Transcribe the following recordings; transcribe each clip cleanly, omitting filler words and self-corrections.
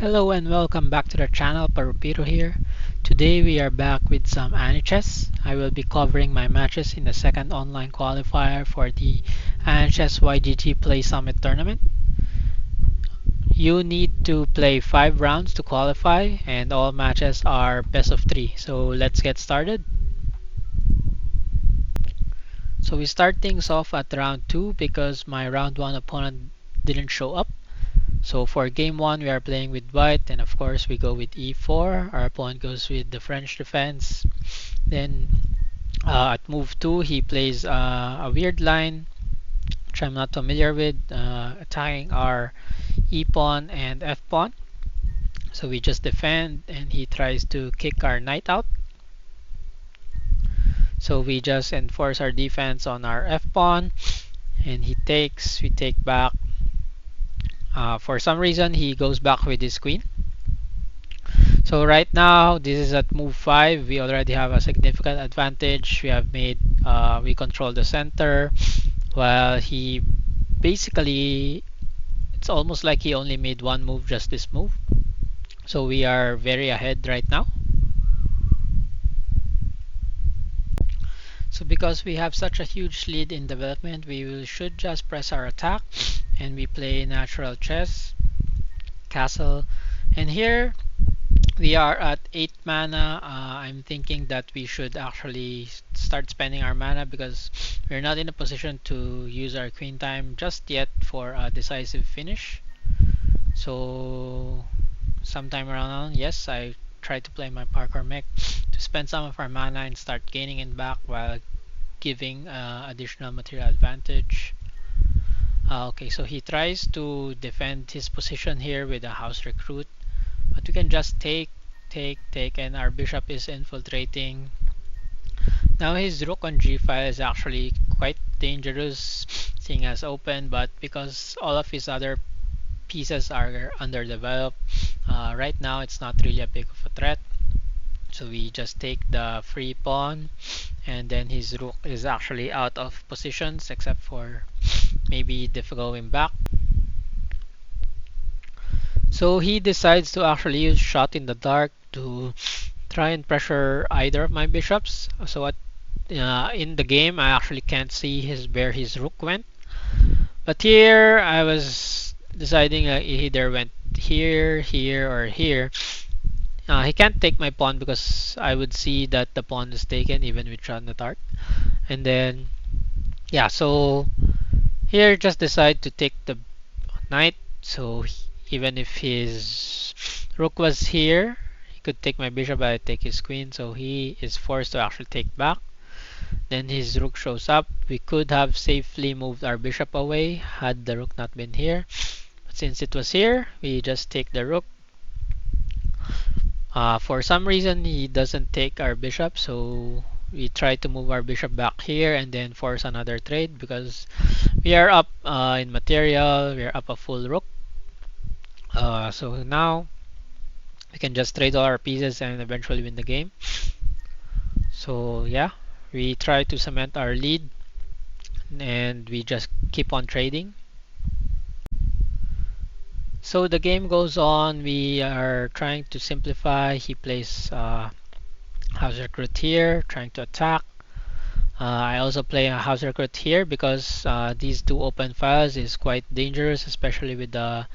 Hello and welcome back to the channel. Parupiro here. Today we are back with some Anichess. I will be covering my matches in the second online qualifier for the Anichess YGG Play Summit tournament. You need to play 5 rounds to qualify and all matches are best of 3. So let's get started. So we start things off at round 2 because my round 1 opponent didn't show up. So for game 1 we are playing with white, and of course we go with e4. Our opponent goes with the French defense. Then at move 2 he plays a weird line which I'm not familiar with, attacking our e pawn and f pawn. So we just defend and he tries to kick our knight out. So we just enforce our defense on our f pawn and he takes, we take back. For some reason he goes back with his queen. So right now this is at move 5. We already have a significant advantage. We have made we control the center while he basically, it's almost like he only made one move, just this move. So we are very ahead right now. So because we have such a huge lead in development, should just press our attack and we play natural chess, castle, and here we are at 8 mana. I'm thinking that we should actually start spending our mana because we're not in a position to use our queen time just yet for a decisive finish. So sometime around, yes, I try to play my parkour mech to spend some of our mana and start gaining it back while giving additional material advantage. Okay, so he tries to defend his position here with a house recruit, but we can just take, and our bishop is infiltrating. Now his rook on g5 is actually quite dangerous, seeing as open, but because all of his other pieces are underdeveloped, right now it's not really a big of a threat. So we just take the free pawn, and then his rook is actually out of positions except for maybe going back. So he decides to actually use shot in the dark to try and pressure either of my bishops. So in the game I actually can't see where his rook went, but here I was deciding he either went here, here, or here. He can't take my pawn because I would see that the pawn is taken even with shot in the dark. And then yeah, so here just decide to take the knight. So even if his rook was here, he could take my bishop, but I take his queen, so he is forced to actually take back. Then his rook shows up. We could have safely moved our bishop away had the rook not been here, but since it was here, we just take the rook. For some reason he doesn't take our bishop, so we try to move our bishop back here and then force another trade because we are up in material, we are up a full rook. So now we can just trade all our pieces and eventually win the game. So yeah, we try to cement our lead and we just keep on trading. So the game goes on. We are trying to simplify. He plays house recruit here, trying to attack. I also play a house recruit here because these two open files is quite dangerous, especially with the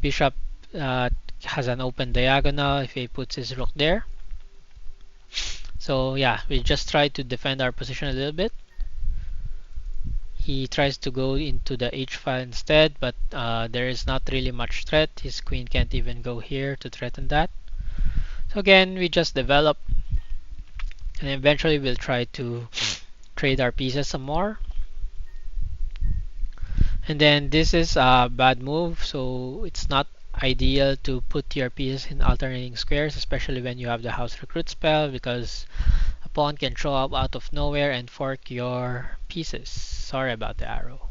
bishop has an open diagonal if he puts his rook there. So yeah, we just try to defend our position a little bit. He tries to go into the h file instead, but there is not really much threat. His queen can't even go here to threaten that. So again, we just develop, and eventually we'll try to trade our pieces some more. And then this is a bad move, so it's not ideal to put your pieces in alternating squares, especially when you have the house recruit spell, because a pawn can show up out of nowhere and fork your pieces. Sorry about the arrow.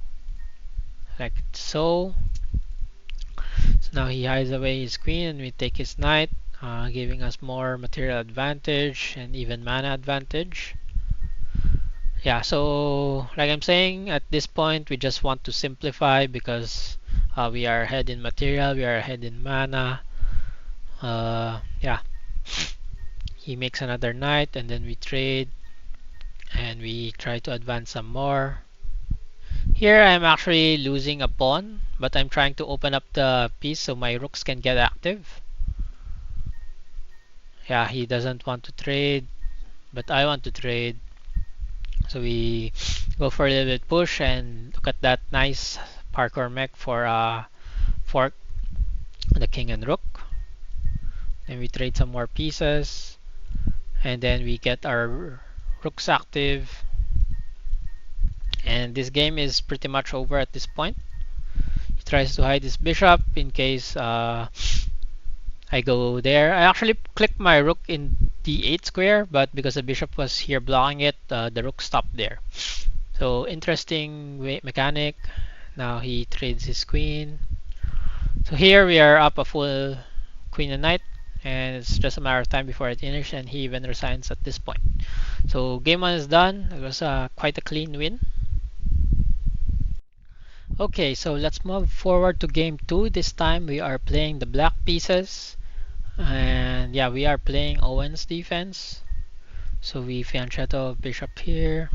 Like so. So now he hides away his queen and we take his knight, giving us more material advantage and even mana advantage. Yeah, so like I'm saying, at this point we just want to simplify because we are ahead in material, we are ahead in mana. Yeah, he makes another knight, and then we trade, and we try to advance some more. Here I'm actually losing a pawn, but I'm trying to open up the piece so my rooks can get active. Yeah, he doesn't want to trade, but I want to trade. So we go for a little bit push, and look at that nice parkour mech for fork the king and rook. Then we trade some more pieces, and then we get our rooks active. And this game is pretty much over at this point. He tries to hide his bishop in case I go there. I actually clicked my rook in d8 square, but because the bishop was here blocking it, the rook stopped there. So interesting mechanic. Now he trades his queen. So here we are up a full queen and knight, and it's just a matter of time before it finishes, and he even resigns at this point. So game 1 is done. It was quite a clean win. Okay, so let's move forward to game 2. This time we are playing the black pieces. And yeah, we are playing Owen's defense. So we fianchetto bishop here.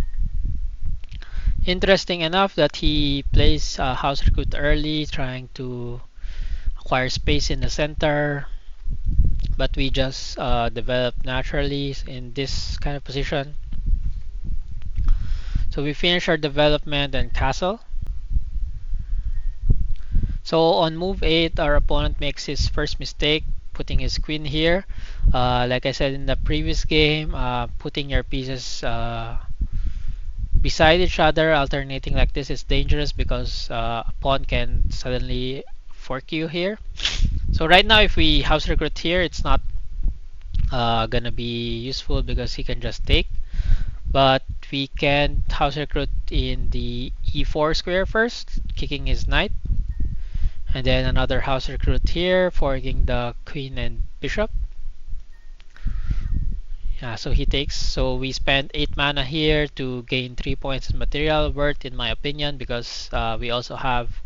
Interesting enough that he plays house recruit early, trying to acquire space in the center. But we just develop naturally in this kind of position. So we finish our development and castle. So on move 8, our opponent makes his first mistake, putting his queen here. Like I said in the previous game, putting your pieces beside each other, alternating like this is dangerous because a pawn can suddenly fork you here. So right now, if we house recruit here, it's not gonna be useful because he can just take. But we can house recruit in the e4 square first, kicking his knight. And then another house recruit here, forking the queen and bishop. Yeah, so he takes. So we spend 8 mana here to gain 3 points in material worth, in my opinion, because we also have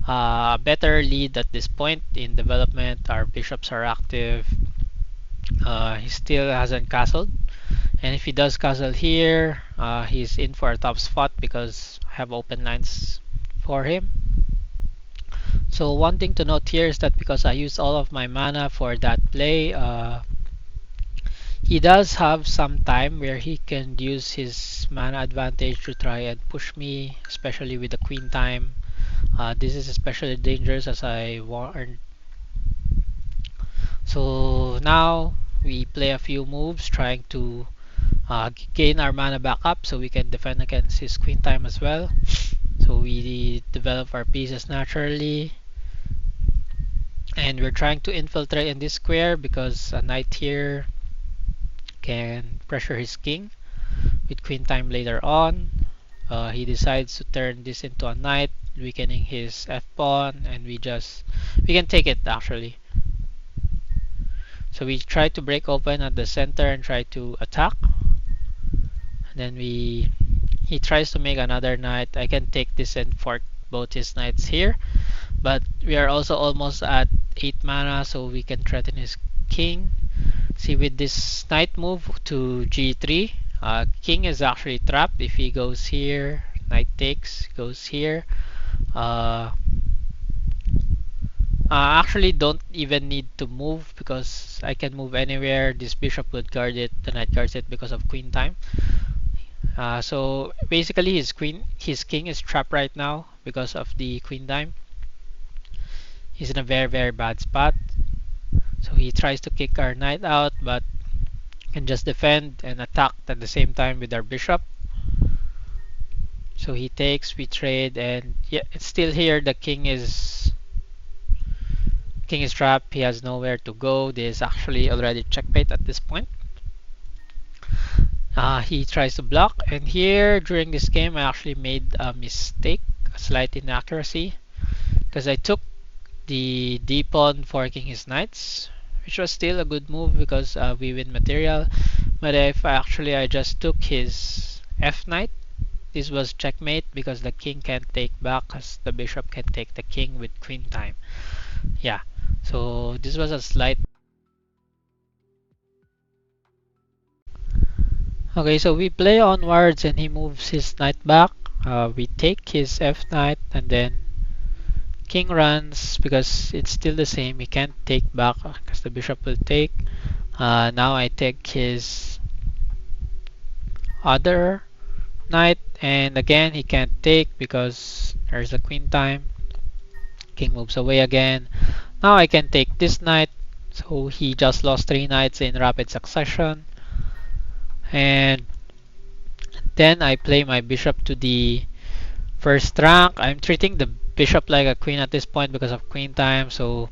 a better lead at this point in development. Our bishops are active. He still hasn't castled. And if he does castle here, he's in for a top spot because I have open lines for him. So one thing to note here is that because I used all of my mana for that play, he does have some time where he can use his mana advantage to try and push me, especially with the queen time. This is especially dangerous as I warned. So now we play a few moves trying to gain our mana back up so we can defend against his queen time as well. So we develop our pieces naturally. And we're trying to infiltrate in this square because a knight here can pressure his king with queen time later on. He decides to turn this into a knight, weakening his f pawn, and we can take it actually. So we try to break open at the center and try to attack. And then he tries to make another knight. I can take this and fork both his knights here, but we are also almost at 8 mana, so we can threaten his king. See, with this knight move to g3, king is actually trapped. If he goes here, knight takes, goes here. Actually don't even need to move because I can move anywhere. This bishop would guard it, the knight guards it because of queen time. So basically his king is trapped right now because of the queen time. He's in a very bad spot. So he tries to kick our knight out, but can just defend and attack at the same time with our bishop. So he takes, we trade, and yeah, it's still here. The king is trapped. He has nowhere to go. This is actually already checkmate at this point. He tries to block, and here during this game I actually made a mistake, a slight inaccuracy, because I took the d pawn forking his knights, which was still a good move because we win material. But if I just took his f knight, this was checkmate because the king can't take back as the bishop can take the king with queen time. Yeah, so this was a slight Okay, so we play onwards and he moves his knight back. We take his f knight and then king runs because it's still the same. He can't take back because the bishop will take. Now I take his other knight and again he can't take because there's a queen time. King moves away again. Now I can take this knight. So he just lost 3 knights in rapid succession. And then I play my bishop to the first rank. I'm treating the bishop like a queen at this point because of queen time. So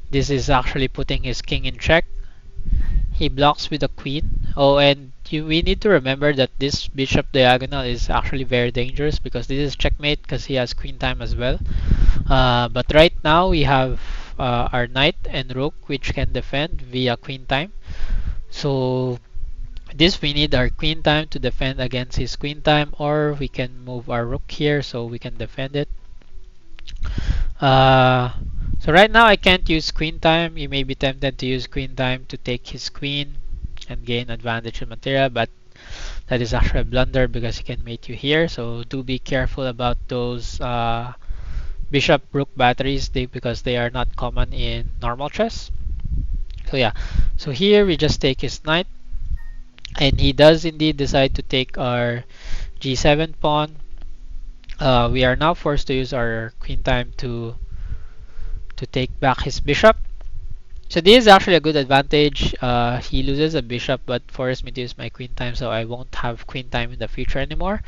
this is actually putting his king in check. He blocks with a queen. Oh, and we need to remember that this bishop diagonal is actually very dangerous because this is checkmate because he has queen time as well. But right now we have our knight and rook which can defend via queen time. So this we need our queen time to defend against his queen time, or we can move our rook here so we can defend it. Uh, so right now I can't use queen time. You may be tempted to use queen time to take his queen and gain advantage in material, but that is actually a blunder because he can mate you here. So do be careful about those bishop rook batteries because they are not common in normal chess. So yeah, so here we just take his knight, and he does indeed decide to take our g7 pawn. We are now forced to use our queen time to take back his bishop. So this is actually a good advantage. He loses a bishop but forces me to use my queen time, so I won't have queen time in the future anymore.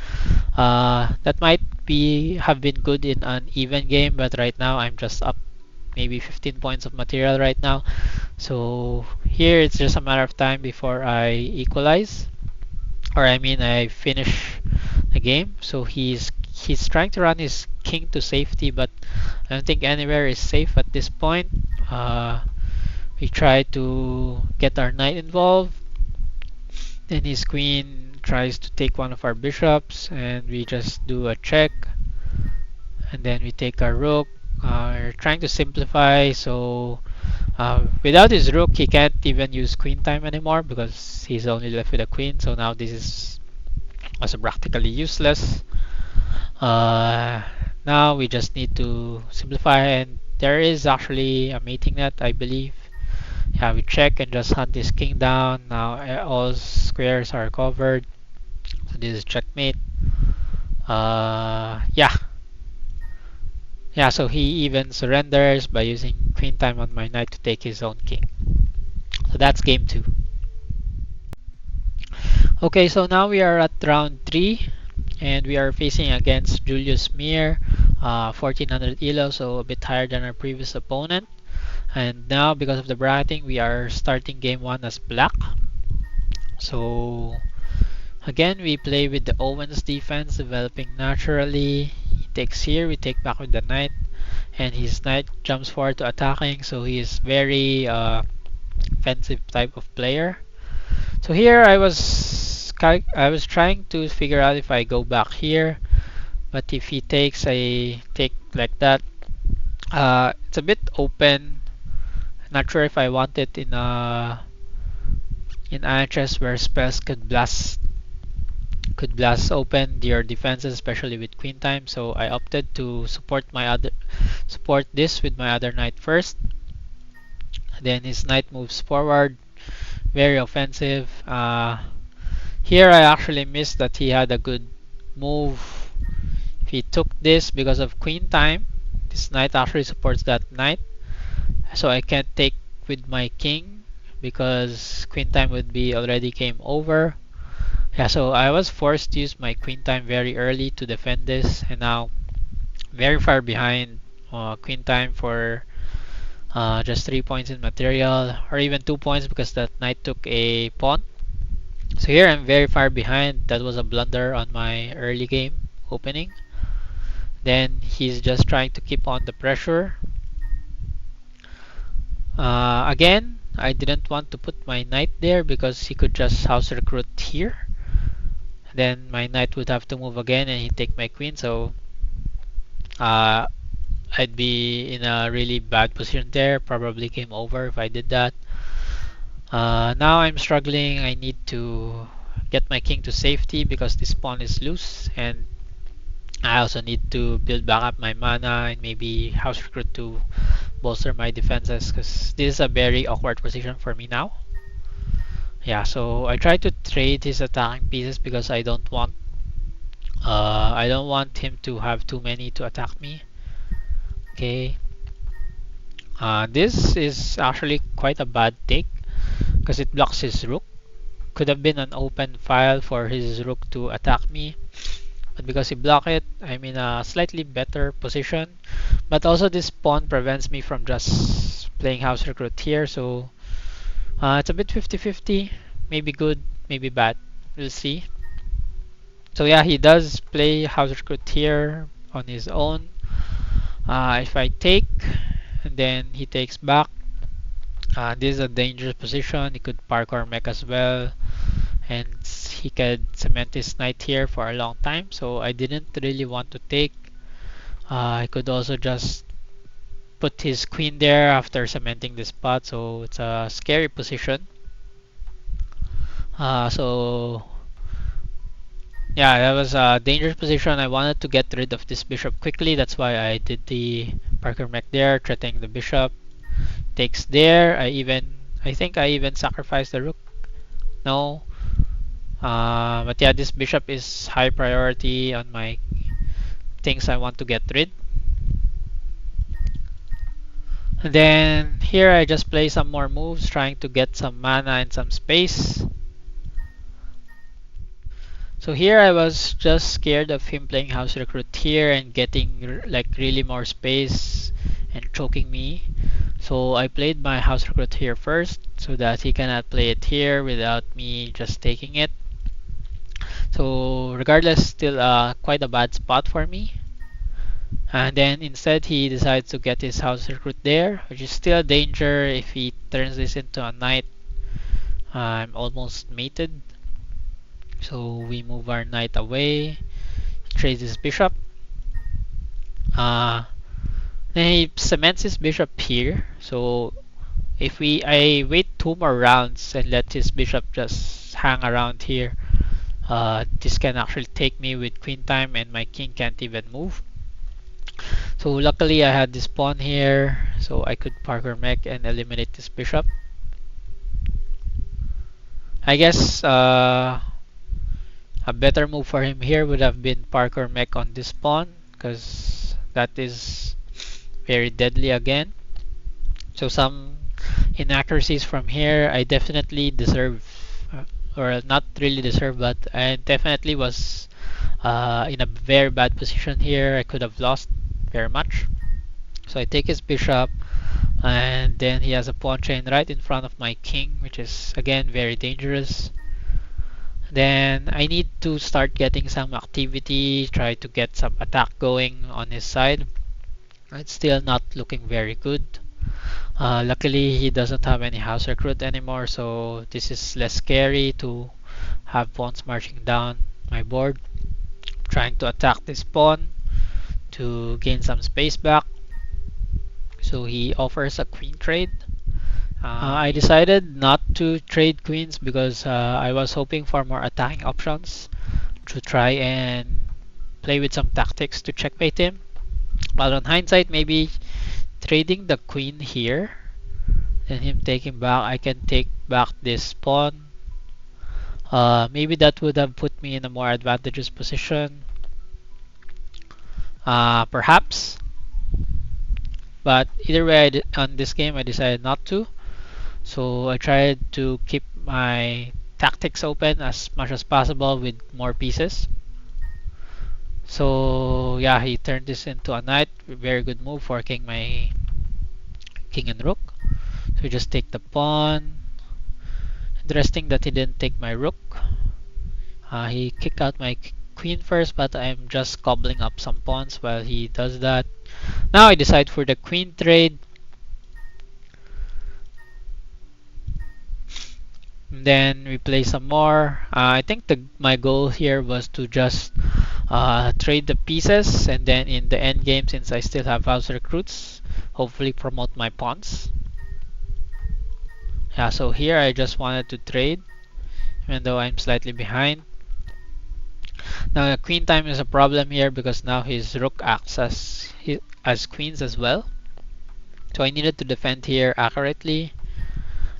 That might be have been good in an even game, but right now I'm just up maybe 15 points of material right now. So here it's just a matter of time before I equalize, or I mean I finish the game. So he's trying to run his king to safety, but I don't think anywhere is safe at this point. We try to get our knight involved, then his queen tries to take one of our bishops, and we just do a check, and then we take our rook. We're trying to simplify, so without his rook he can't even use queen time anymore because he's only left with a queen, so now this is also practically useless. Uh, Now we just need to simplify, and there is actually a mating net, I believe. Yeah, we check and just hunt this king down. Now all squares are covered. So this is checkmate. Yeah. Yeah, so he even surrenders by using queen time on my knight to take his own king. So that's game 2. Okay, so now we are at round 3 and we are facing against Julius Mir, 1400 elo, so a bit higher than our previous opponent. And now because of the bracketing, we are starting game 1 as black. So again, we play with the Owens defense developing naturally. He takes here, we take back with the knight, and his knight jumps forward to attacking, so he is very offensive type of player. So here I was trying to figure out if I go back here, but if he takes, I take like that. It's a bit open. Not sure if I want it in Anichess where spells could blast open your defenses, especially with queen time. So I opted to support this with my other knight first. Then his knight moves forward, very offensive. Here I actually missed that he had a good move. If he took this because of queen time, this knight actually supports that knight, so I can't take with my king because queen time would be already game over. Yeah, so I was forced to use my queen time very early to defend this, and now very far behind queen time for just 3 points in material, or even 2 points because that knight took a pawn. So here I'm very far behind. That was a blunder on my early game opening. Then he's just trying to keep on the pressure. Again, I didn't want to put my knight there because he could just house recruit here. Then my knight would have to move again and he'd take my queen, so uh, I'd be in a really bad position there. Probably game over if I did that. Now I'm struggling. I need to get my king to safety because this pawn is loose, and I also need to build back up my mana and maybe house recruit to bolster my defenses because this is a very awkward position for me now. Yeah, so I try to trade his attacking pieces because I don't want him to have too many to attack me. Okay. This is actually quite a bad take because it blocks his rook. Could have been an open file for his rook to attack me, but because he blocked it, I'm in a slightly better position. But also this pawn prevents me from just playing house recruit here, so it's a bit 50-50. Maybe good, maybe bad. We'll see. So yeah, he does play house recruit here on his own. If I take, and then he takes back, this is a dangerous position. He could parkour mech as well, and he could cement his knight here for a long time. So I didn't really want to take. I could also just put his queen there after cementing this spot. So it's a scary position. So yeah, that was a dangerous position. I wanted to get rid of this bishop quickly. That's why I did the parkour mech there, threatening the bishop. Takes there. I think I even sacrificed the rook. No. But yeah, this bishop is high priority on my things I want to get rid. And then here I just play some more moves, trying to get some mana and some space. So here I was just scared of him playing house recruit here and getting like really more space and choking me. So I played my house recruit here first so that he cannot play it here without me just taking it. So regardless, still quite a bad spot for me. And then instead he decides to get his house recruit there, which is still a danger if he turns this into a knight. I'm almost mated. So we move our knight away, trades his bishop. Uh, then he cements his bishop here. So if I wait 2 more rounds and let his bishop just hang around here, this can actually take me with queen time and my king can't even move. So luckily I had this pawn here, so I could parkour mech and eliminate this bishop. I guess a better move for him here would have been parkour mech on this pawn, because that is very deadly again. So some inaccuracies from here. I definitely deserve, or not really deserve, but I definitely was in a very bad position here. I could have lost very much. So I take his bishop, and then he has a pawn chain right in front of my king, which is again very dangerous. Then I need to start getting some activity, try to get some attack going on his side. It's still not looking very good. Luckily he doesn't have any house recruit anymore, so this is less scary to have pawns marching down my board. Trying to attack this pawn to gain some space back. So he offers a queen trade. I decided not to trade queens because I was hoping for more attacking options to try and play with some tactics to checkmate him. But on hindsight, maybe trading the queen here and him taking back, I can take back this pawn. Maybe that would have put me in a more advantageous position. Perhaps. But either way, on this game, I decided not to. So I tried to keep my tactics open as much as possible with more pieces. So yeah, he turned this into a knight. Very good move, forking my king and rook. So we just take the pawn. Interesting that he didn't take my rook. He kicked out my queen first, but I'm just cobbling up some pawns while he does that. Now I decide for the queen trade. Then we play some more. I think my goal here was to just trade the pieces, and then in the end game, since I still have house recruits, hopefully promote my pawns. Yeah, so here I just wanted to trade. even though I'm slightly behind. Now queen time is a problem here because now his rook acts as queens as well. So I needed to defend here accurately.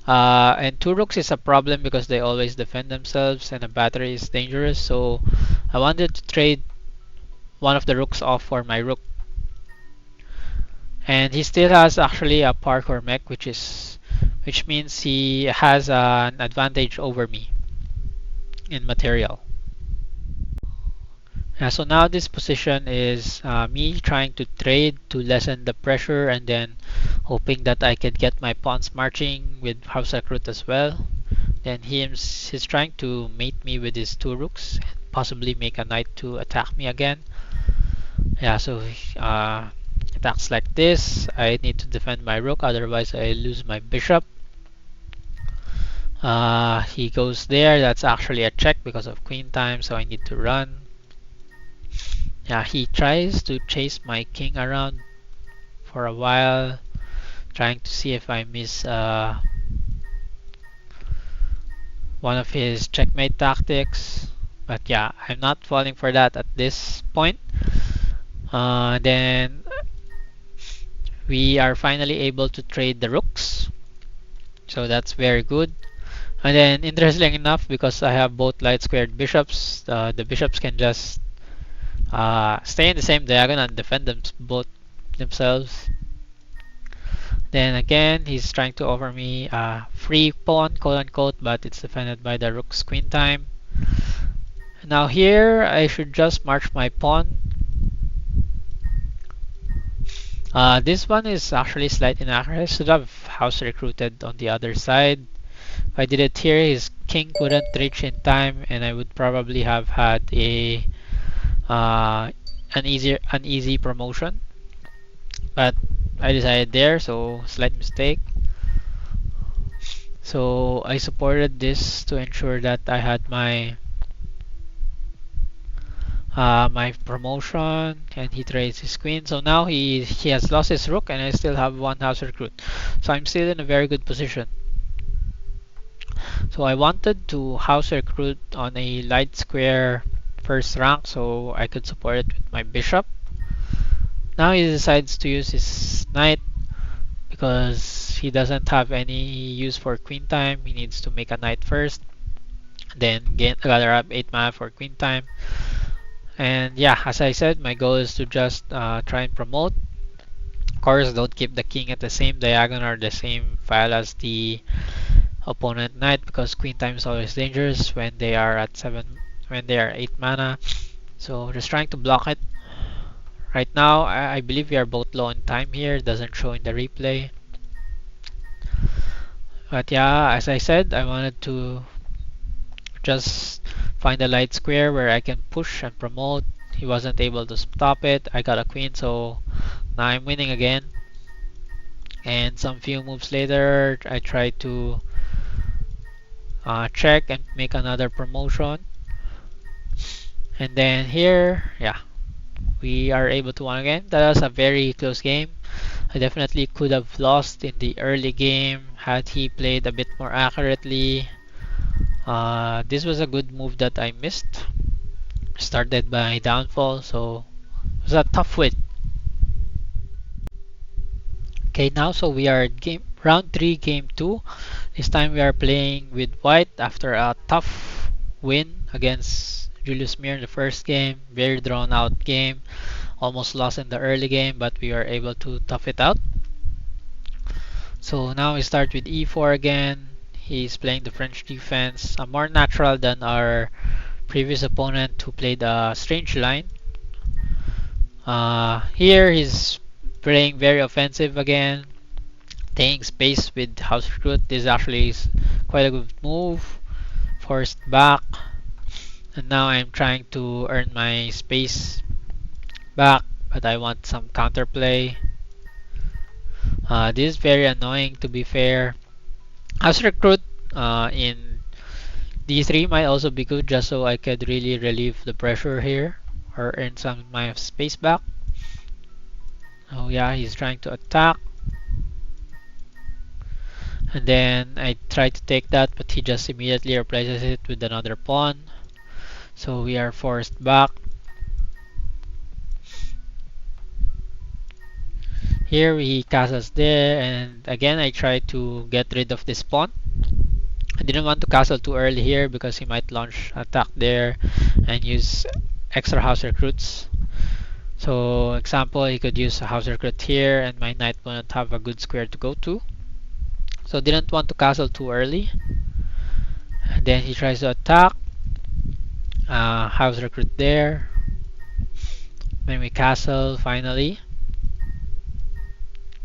And two rooks is a problem because they always defend themselves and a battery is dangerous. So I wanted to trade one of the rooks off for my rook. And he still has actually a parkour mech, which means he has an advantage over me in material. So now this position is me trying to trade to lessen the pressure and then hoping that I could get my pawns marching with house recruit as well. Then he's trying to mate me with his two rooks and possibly make a knight to attack me again. Yeah, so attacks like this. I need to defend my rook, otherwise I lose my bishop. He goes there. That's actually a check because of queen time, so I need to run. Yeah, he tries to chase my king around for a while, trying to see if I miss one of his checkmate tactics. But yeah, I'm not falling for that at this point. Then we are finally able to trade the rooks. So that's very good. And then interestingly enough, because I have both light squared bishops, the bishops can just stay in the same diagonal and defend them both themselves. Then again, he's trying to offer me a free pawn, quote unquote, but it's defended by the rook's queen time. Now here, I should just march my pawn. This one is actually slight inaccurate. I should have house recruited on the other side. If I did it here, his king couldn't reach in time, and I would probably have had an easy promotion. But I decided there, so slight mistake. So I supported this to ensure that I had my my promotion, and he trades his queen. So now he has lost his rook, and I still have one house recruit. So I'm still in a very good position. So I wanted to house recruit on a light square first rank so I could support it with my bishop. Now he decides to use his knight because he doesn't have any use for queen time. He needs to make a knight first, then gather up 8 mana for queen time. And yeah, as I said, my goal is to just try and promote. Of course, don't keep the king at the same diagonal or the same file as the opponent knight because queen time is always dangerous when they are at 8 mana. So just trying to block it. Right now, I believe we are both low on time here. It doesn't show in the replay. But yeah, as I said, I wanted to just find a light square where I can push and promote. He wasn't able to stop it. I got a queen, so now I'm winning again. And some few moves later, I try to check and make another promotion. And then here, yeah, we are able to win again. That was a very close game. I definitely could have lost in the early game had he played a bit more accurately. This was a good move that I missed. Started by downfall, so it was a tough win. Okay, now so we are at round 3, game 2. This time we are playing with white after a tough win against Julius Mir in the first game. Very drawn out game. Almost lost in the early game, but we were able to tough it out. So now we start with e4 again. He's playing the French defense, more natural than our previous opponent who played a strange line. Here he's playing very offensive again, taking space with house recruit. This actually is quite a good move. Forced back, and now I'm trying to earn my space back, but I want some counterplay. This is very annoying, to be fair. House recruit in d3 might also be good just so I could really relieve the pressure here or earn some of my space back. Oh yeah, he's trying to attack. And then I try to take that, but he just immediately replaces it with another pawn. So we are forced back. Here he castles there, and again I try to get rid of this pawn. I didn't want to castle too early here because he might launch attack there and use extra house recruits. So example, he could use a house recruit here and my knight wouldn't have a good square to go to. So didn't want to castle too early. And then he tries to attack. House recruit there. Then we castle finally.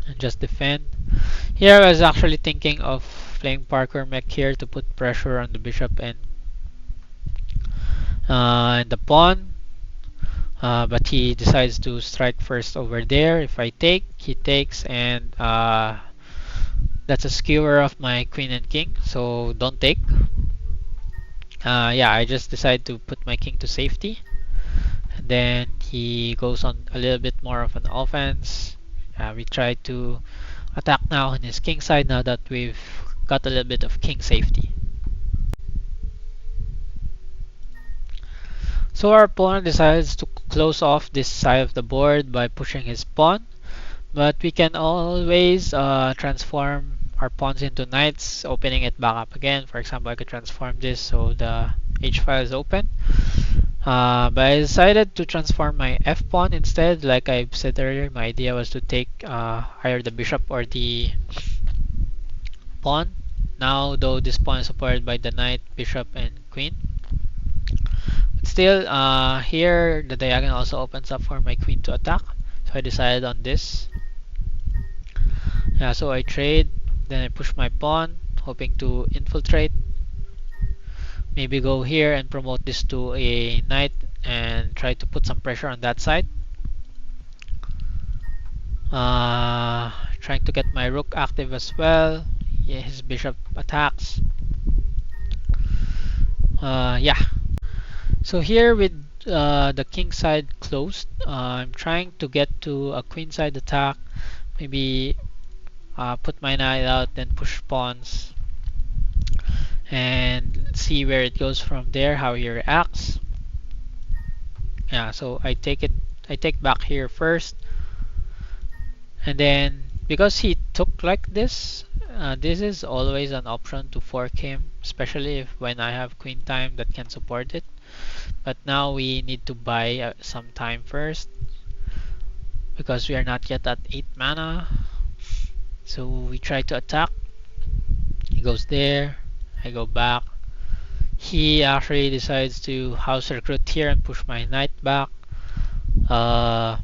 And just defend. Here I was actually thinking of playing parkour mech here to put pressure on the bishop and the pawn. But he decides to strike first over there. If I take, he takes, and that's a skewer of my queen and king, so don't take. Yeah, I just decide to put my king to safety. And then he goes on a little bit more of an offense. We try to attack now on his king side now that we've got a little bit of king safety. So our opponent decides to close off this side of the board by pushing his pawn. But we can always transform our pawns into knights, opening it back up again. For example, I could transform this so the h file is open. But I decided to transform my f pawn instead. Like I said earlier, my idea was to take either the bishop or the pawn. Now, though this pawn is supported by the knight, bishop, and queen. But still, here the diagonal also opens up for my queen to attack. So I decided on this. Yeah, so I trade, then I push my pawn, hoping to infiltrate. Maybe go here and promote this to a knight and try to put some pressure on that side. Trying to get my rook active as well. Yeah, his bishop attacks. Yeah. So here with the king side closed, I'm trying to get to a queen side attack. Maybe put my knight out, then push pawns, and see where it goes from there, how he reacts. Yeah, so I take back here first, and then because he took like this, this is always an option to fork him, especially if when I have queen time that can support it. But now we need to buy some time first because we are not yet at 8 mana. So we try to attack. He goes there. I go back. He actually decides to house recruit here and push my knight back. Uh,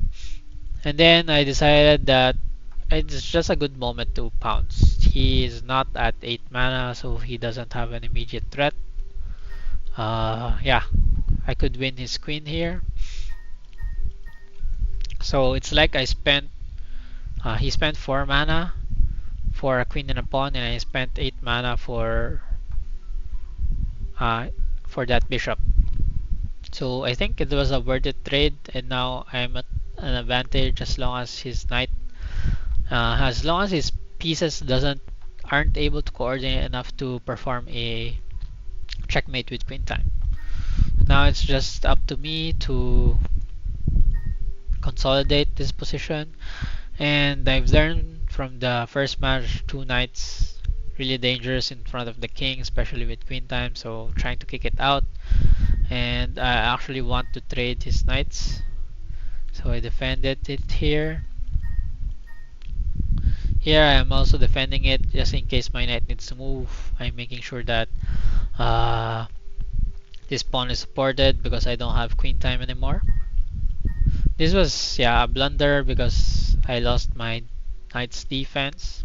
and then I decided that it's just a good moment to pounce. He is not at 8 mana, so he doesn't have an immediate threat. Yeah, I could win his queen here. So it's like he spent 4 mana for a queen and a pawn, and I spent 8 mana for that bishop. So I think it was a worth it trade, and now I'm at an advantage as long as his knight, as long as his pieces aren't able to coordinate enough to perform a checkmate with queen time. Now it's just up to me to consolidate this position, and I've learned from the first match, 2 knights really dangerous in front of the king, especially with queen time, so trying to kick it out. And I actually want to trade his knights, so I defended it here. Here I am also defending it just in case my knight needs to move. I'm making sure that this pawn is supported because I don't have queen time anymore. This was, yeah, a blunder because I lost my knight's defense.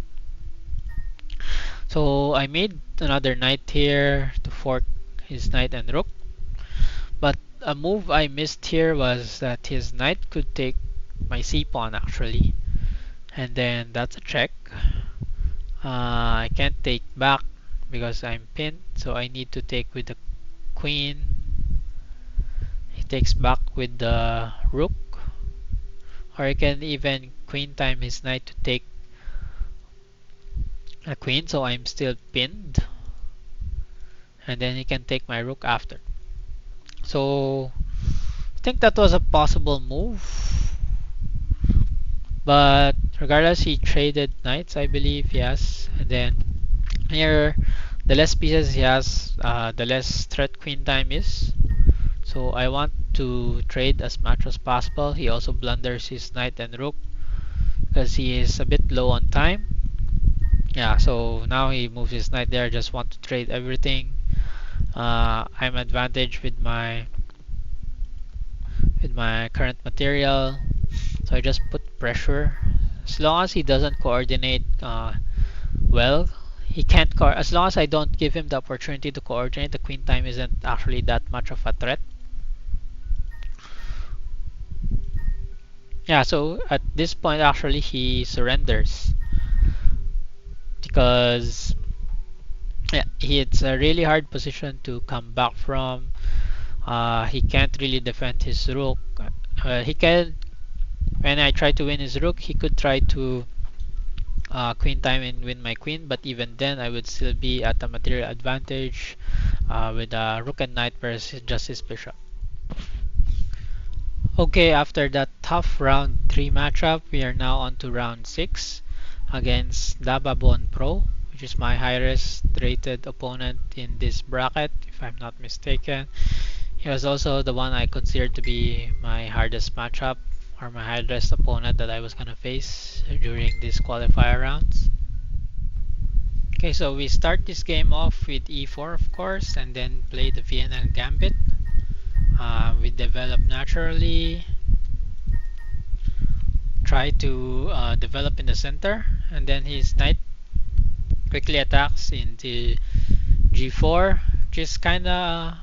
So I made another knight here to fork his knight and rook. But a move I missed here was that his knight could take my c pawn actually. And then that's a check. I can't take back because I'm pinned, so I need to take with the queen. He takes back with the rook. Or I can even queen time his knight to take a queen, so I'm still pinned. And then he can take my rook after. So I think that was a possible move. But regardless, he traded knights, I believe, yes. And then here, the less pieces he has, the less threat queen time is. So I want to trade as much as possible. He also blunders his knight and rook because he is a bit low on time. Yeah, so now he moves his knight there. Just want to trade everything. I'm advantage with my current material, so I just put pressure. As long as he doesn't coordinate well, he can't. As long as I don't give him the opportunity to coordinate, the queen time isn't actually that much of a threat. Yeah, so at this point, actually, he surrenders because yeah, it's a really hard position to come back from. He can't really defend his rook. He can. When I try to win his rook, he could try to queen time and win my queen, but even then I would still be at a material advantage with rook and knight versus just his bishop. Okay, after that tough round 3 matchup, we are now on to round 6 against Dababon Pro, which is my highest rated opponent in this bracket, if I'm not mistaken. He was also the one I considered to be my hardest matchup or my hardest opponent that I was gonna face during these qualifier rounds. Okay, so we start this game off with e4 of course, and then play the Vienna Gambit. We develop naturally, try to develop in the center, and then his knight quickly attacks into g4, which is kinda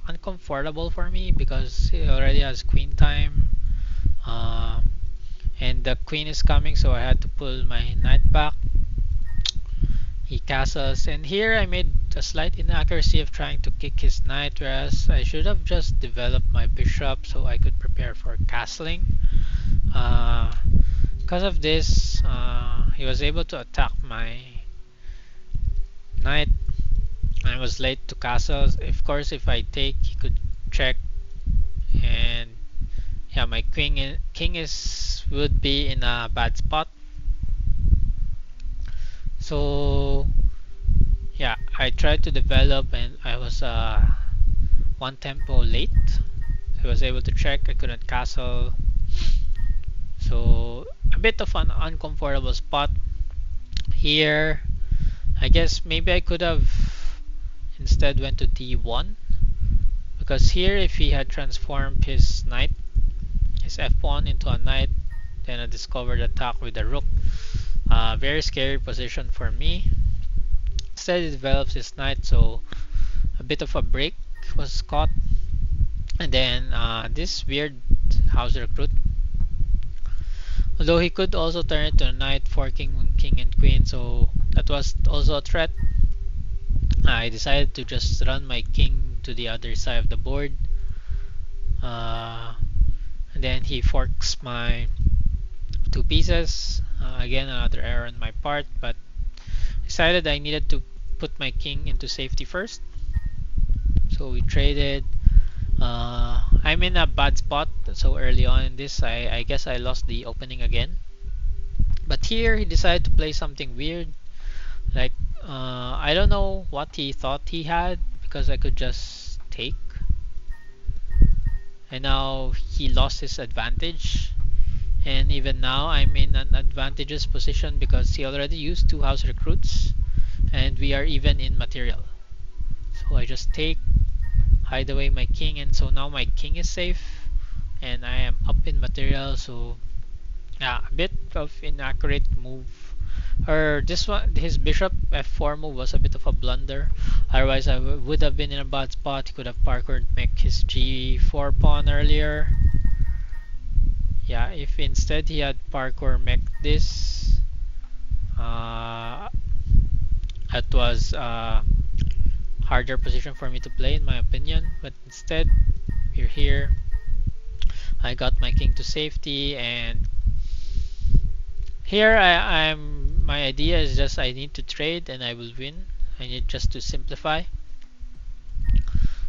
uncomfortable for me because he already has queen time. Uh, and the queen is coming, so I had to pull my knight back. He castles, and here I made a slight inaccuracy of trying to kick his knight, whereas I should have just developed my bishop so I could prepare for castling. Because of this, he was able to attack my knight. I was late to castles. Of course, if I take, he could check, and yeah, my king is would be in a bad spot. So yeah, I tried to develop, and I was one tempo late. I was able to check. I couldn't castle, so a bit of an uncomfortable spot here. I guess maybe I could have instead went to d1, because here if he had transformed his knight, his f pawn into a knight, then a discovered attack with the rook. Very scary position for me. Instead he develops his knight, so a bit of a break was caught. And then this weird house recruit. Although he could also turn it to a knight, forking king and queen, so that was also a threat. I decided to just run my king to the other side of the board. And then he forks my 2 pieces. Again, another error on my part, but decided I needed to put my king into safety first. So we traded. I'm in a bad spot so early on in this. I guess I lost the opening again. But here he decided to play something weird. Like, I don't know what he thought he had, because I could just take. And now he lost his advantage. And even now I'm in an advantageous position because he already used 2 house recruits. And we are even in material. So I just take, hide away my king, and so now my king is safe. And I am up in material, so yeah, a bit of inaccurate move. Or this one, his bishop f4 move was a bit of a blunder. Otherwise I would have been in a bad spot. He could have parkoured make his g4 pawn earlier. Yeah, if instead he had parkour mech this, that was a harder position for me to play in my opinion. But instead, we're here. I got my king to safety, and here I'm my idea is just I need to trade and I will win. I need just to simplify.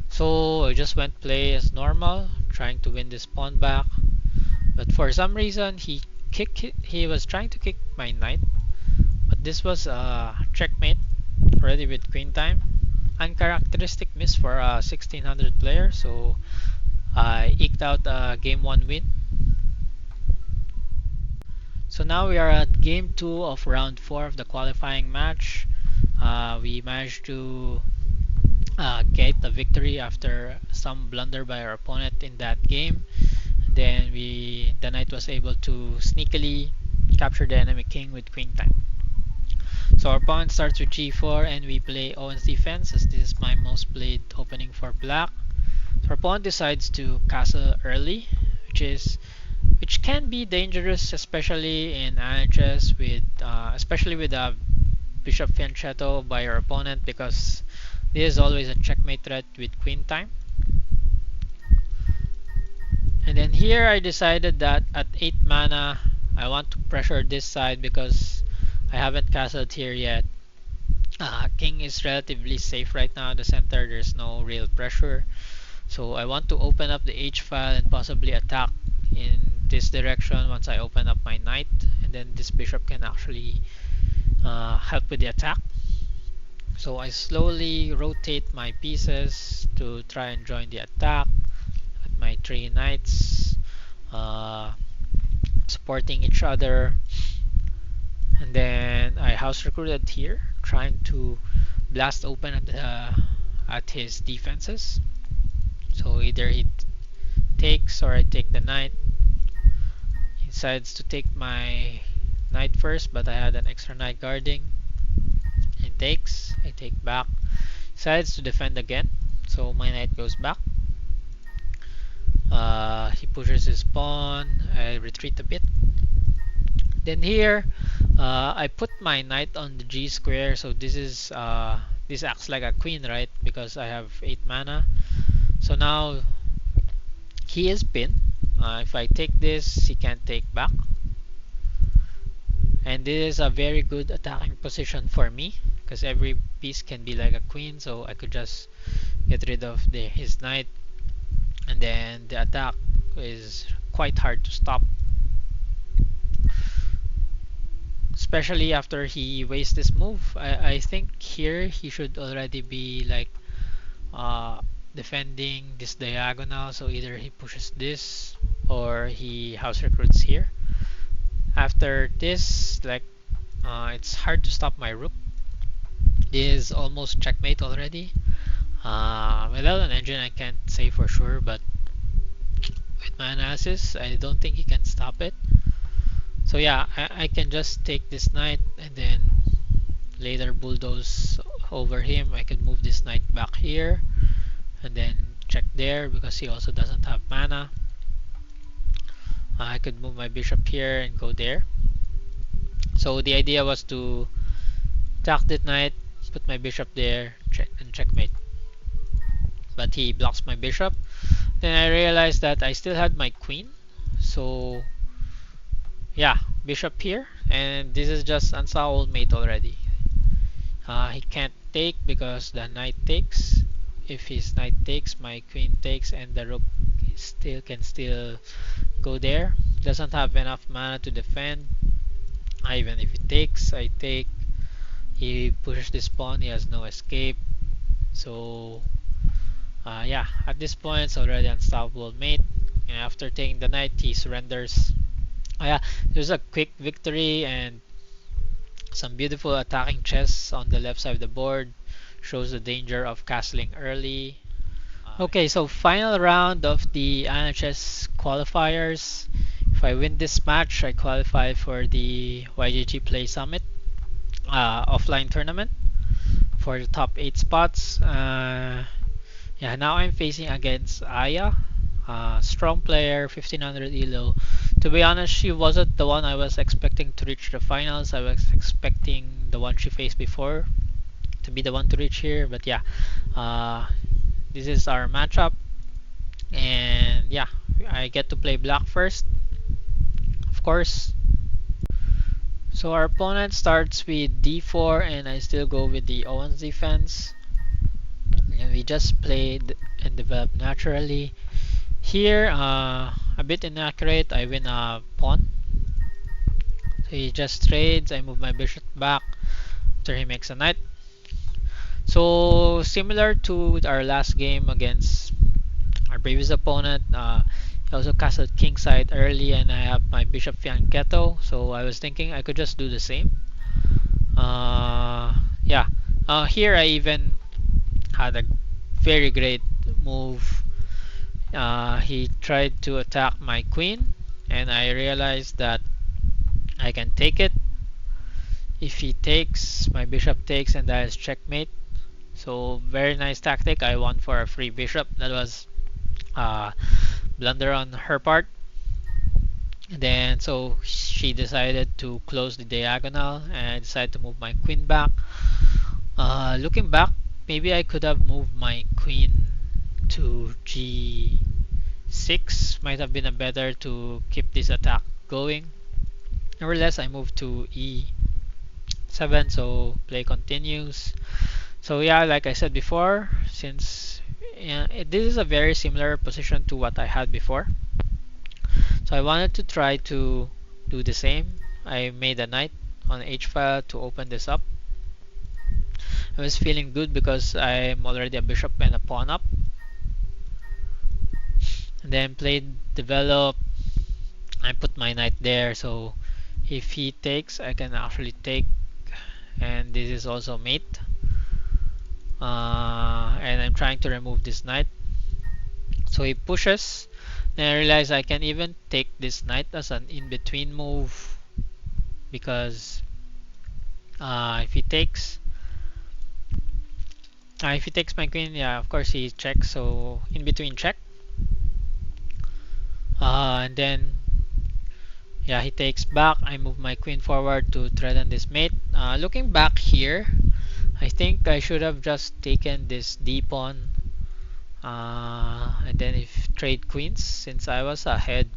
So I just went play as normal, trying to win this pawn back. But for some reason he was trying to kick my knight. But this was a checkmate already with queen time. Uncharacteristic miss for a 1600 player, so I eked out a game 1 win. So now we are at game 2 of round 4 of the qualifying match. We managed to get the victory after some blunder by our opponent in that game. Then the knight was able to sneakily capture the enemy king with queen time. So our pawn starts with g4 and we play Owen's defense, as this is my most played opening for black. So our pawn decides to castle early, which can be dangerous, especially in Anichess with especially with a bishop fianchetto by your opponent, because this is always a checkmate threat with queen time. And then here I decided that at 8 mana I want to pressure this side because I haven't castled here yet. King is relatively safe right now in the center, there's no real pressure. So I want to open up the H file and possibly attack in this direction once I open up my knight, and then this bishop can actually help with the attack. So I slowly rotate my pieces to try and join the attack with my 3 knights supporting each other. And then I house recruited here, trying to blast open at his defenses. So either he takes or I take the knight. He decides to take my knight first, but I had an extra knight guarding. He takes, I take back. Decides to defend again, so my knight goes back. He pushes his pawn, I retreat a bit. Then here, I put my knight on the G square, so this acts like a queen, right? Because I have 8 mana. So now he is pinned. If I take this, he can't take back. And this is a very good attacking position for me, because every piece can be like a queen, so I could just get rid of his knight, and then the attack is quite hard to stop, especially after he wastes this move. I think here he should already be like defending this diagonal, so either he pushes this or he house recruits here. After this, like it's hard to stop my rook. This is almost checkmate already. Without an engine I can't say for sure, but with my analysis I don't think he can stop it. So yeah, I can just take this knight and then later bulldoze over him. I could move this knight back here and then check there because he also doesn't have mana. I could move my bishop here and go there. So the idea was to attack that knight, put my bishop there, and checkmate. But he blocks my bishop. Then I realized that I still had my queen. So yeah, bishop here, and this is just unsolvable mate already. He can't take because the knight takes. If his knight takes, my queen takes, and the rook can still go there. Doesn't have enough mana to defend. Even if he takes, I take. He pushes this pawn, he has no escape. So yeah, at this point it's already unstoppable mate. And after taking the knight, he surrenders. Yeah, there's a quick victory and some beautiful attacking chess on the left side of the board. Shows the danger of castling early. Okay, so final round of the Anichess qualifiers. If I win this match, I qualify for the YGG Play Summit offline tournament for the top 8 spots. Yeah, now I'm facing against Aya, strong player, 1500 elo. To be honest, she wasn't the one I was expecting to reach the finals. I was expecting the one she faced before to be the one to reach here, but yeah, this is our matchup, and yeah, I get to play black first, of course. So our opponent starts with d4 and I still go with the Owen's defense. And we just played and developed naturally. Here, a bit inaccurate, I win a pawn. So he just trades, I move my bishop back after he makes a knight. So similar to our last game against our previous opponent, he also castled kingside early and I have my bishop fianchetto. So I was thinking I could just do the same. Yeah, here I even had a very great move. He tried to attack my queen and I realized that I can take it. If he takes, my bishop takes and that is checkmate. So very nice tactic. I won for a free bishop. That was blunder on her part. And then so she decided to close the diagonal and I decided to move my queen back. Looking back, maybe I could have moved my queen to g6. Might have been a better to keep this attack going. Nevertheless, I moved to e7, so play continues. So yeah, like I said before, since this is a very similar position to what I had before, so I wanted to try to do the same. I made a knight on h file to open this up. I was feeling good because I'm already a bishop and a pawn up. And then played develop. I put my knight there, so if he takes, I can actually take, and this is also mate. And I'm trying to remove this knight. So he pushes. Then I realize I can even take this knight as an in-between move because if he takes my queen, yeah, of course he checks. So in between check, and then yeah, he takes back. I move my queen forward to threaten this mate. Looking back here, I think I should have just taken this d pawn, and then if trade queens, since I was ahead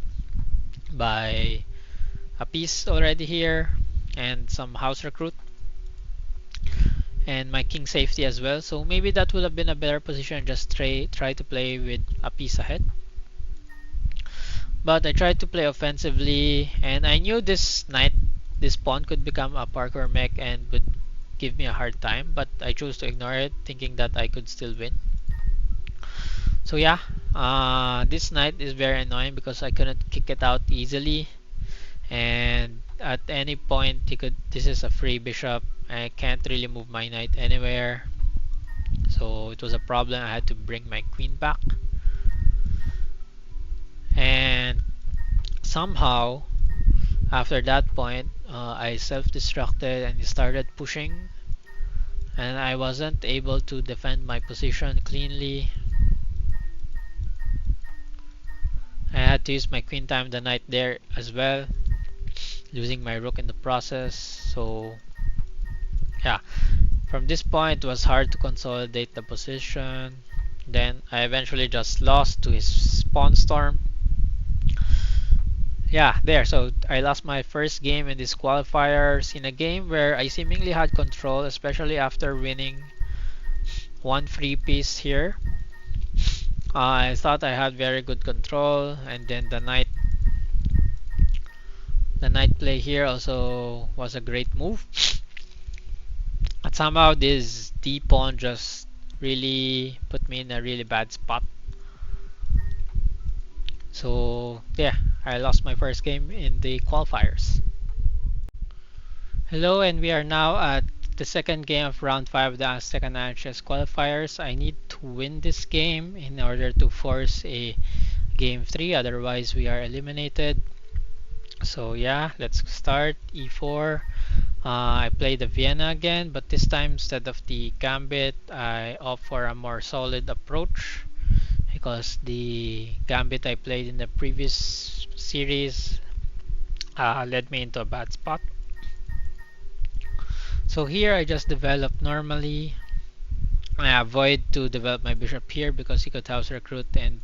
by a piece already here and some house recruit and my king safety as well. So maybe that would have been a better position, just try to play with a piece ahead. But I tried to play offensively and I knew this knight, this pawn could become a parkour mech and would give me a hard time, but I chose to ignore it thinking that I could still win. So yeah, this knight is very annoying because I couldn't kick it out easily, and at any point he could. This is a free bishop. I can't really move my knight anywhere, so it was a problem. I had to bring my queen back, and somehow after that point, I self-destructed and started pushing, and I wasn't able to defend my position cleanly. I had to use my queen time the knight there as well, losing my rook in the process. So yeah, from this point it was hard to consolidate the position. Then I eventually just lost to his pawn storm. Yeah, there. So I lost my first game in these qualifiers in a game where I seemingly had control, especially after winning one free piece here. I thought I had very good control, and then the knight play here also was a great move. But somehow this d pawn just really put me in a really bad spot. So yeah, I lost my first game in the qualifiers. Hello, and we are now at the second game of round 5 of the second Anichess qualifiers. I need to win this game in order to force a game 3, otherwise we are eliminated. So yeah, let's start. e4. I play the Vienna again, but this time instead of the gambit, I opt for a more solid approach because the gambit I played in the previous series led me into a bad spot. So here I just develop normally. I avoid to develop my bishop here because he could house recruit and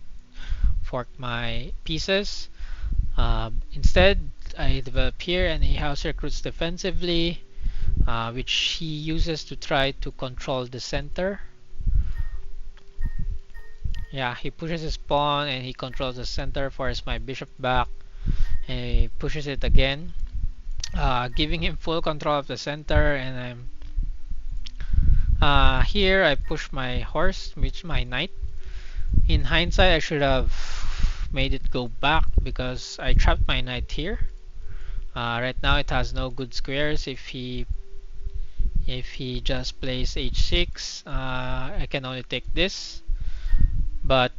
fork my pieces. Instead, I develop here, and he house recruits defensively, which he uses to try to control the center. Yeah, he pushes his pawn and he controls the center, forces my bishop back, and he pushes it again, giving him full control of the center. And here I push my horse, which my knight. In hindsight, I should have made it go back because I trapped my knight here. Right now it has no good squares. If he just plays h6, I can only take this. But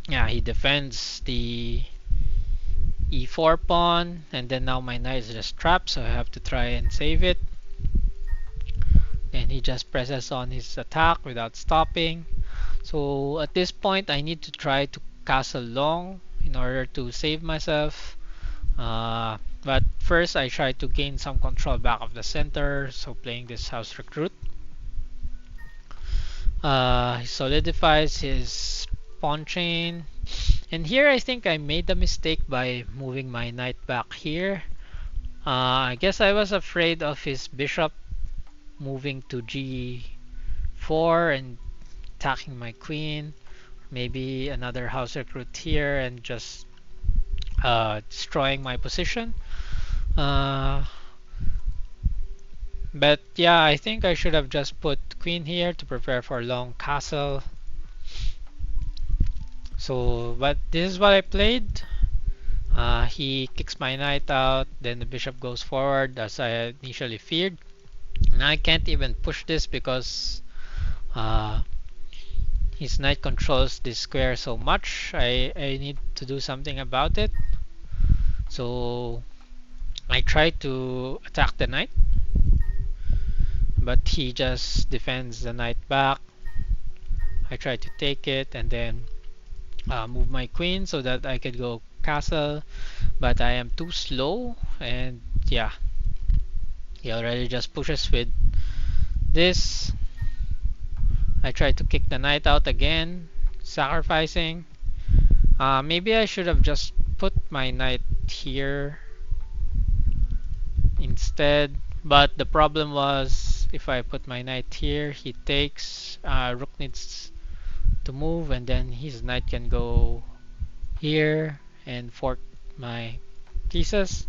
yeah, he defends the e4 pawn, and then now my knight is just trapped, so I have to try and save it. And he just presses on his attack without stopping. So at this point, I need to try to castle long in order to save myself. But first, I try to gain some control back of the center. So playing this house recruit, he solidifies his pawn chain. And here I think I made a mistake by moving my knight back here. I guess I was afraid of his bishop moving to g4 and attacking my queen. Maybe another house recruit here and just destroying my position. But yeah, I think I should have just put queen here to prepare for long castle. So, but this is what I played. He kicks my knight out, then the bishop goes forward as I initially feared. And I can't even push this because his knight controls this square so much. I need to do something about it. So I try to attack the knight, but he just defends the knight back. I try to take it and then move my queen so that I could go castle, but I am too slow, and yeah, he already just pushes with this. I try to kick the knight out again, sacrificing. Maybe I should have just put my knight here instead, but the problem was if I put my knight here, he takes, rook needs to move, and then his knight can go here and fork my pieces.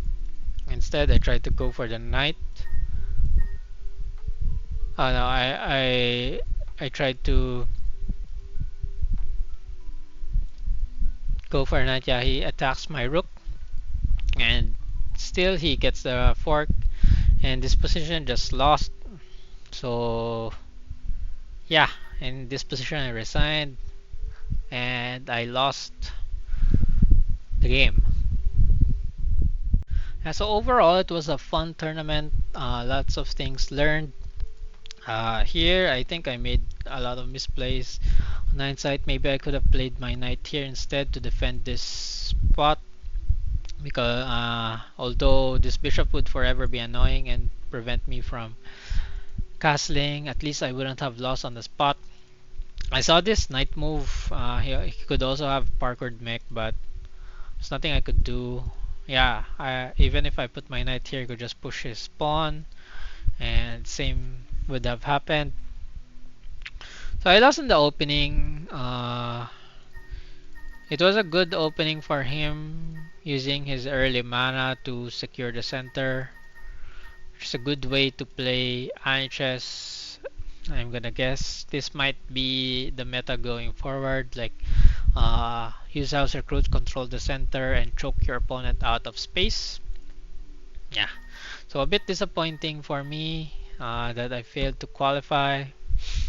Instead, I tried to go for the knight. Oh no, I tried to go for a knight. Yeah, he attacks my rook, and still he gets the fork, and this position just lost. So yeah, in this position I resigned, and I lost the game. So overall, it was a fun tournament. Lots of things learned. Here, I think I made a lot of misplays. On hindsight, maybe I could have played my knight here instead to defend this spot. Because although this bishop would forever be annoying and prevent me from castling, at least I wouldn't have lost on the spot. I saw this knight move. He could also have parkoured mech, but there's nothing I could do. Yeah, even if I put my knight here, I could just push his pawn, and same would have happened. So I lost in the opening. It was a good opening for him, using his early mana to secure the center. It's a good way to play Anichess. I'm gonna guess this might be the meta going forward. Like, use house recruits, control the center, and choke your opponent out of space. Yeah, so a bit disappointing for me that I failed to qualify.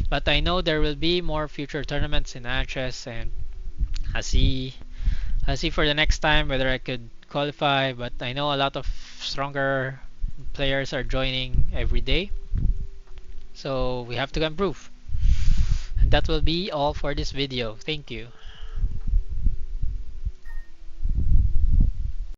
But I know there will be more future tournaments in Anichess, and I'll see for the next time whether I could qualify. But I know a lot of stronger players are joining every day, so we have to improve. And that will be all for this video. Thank you.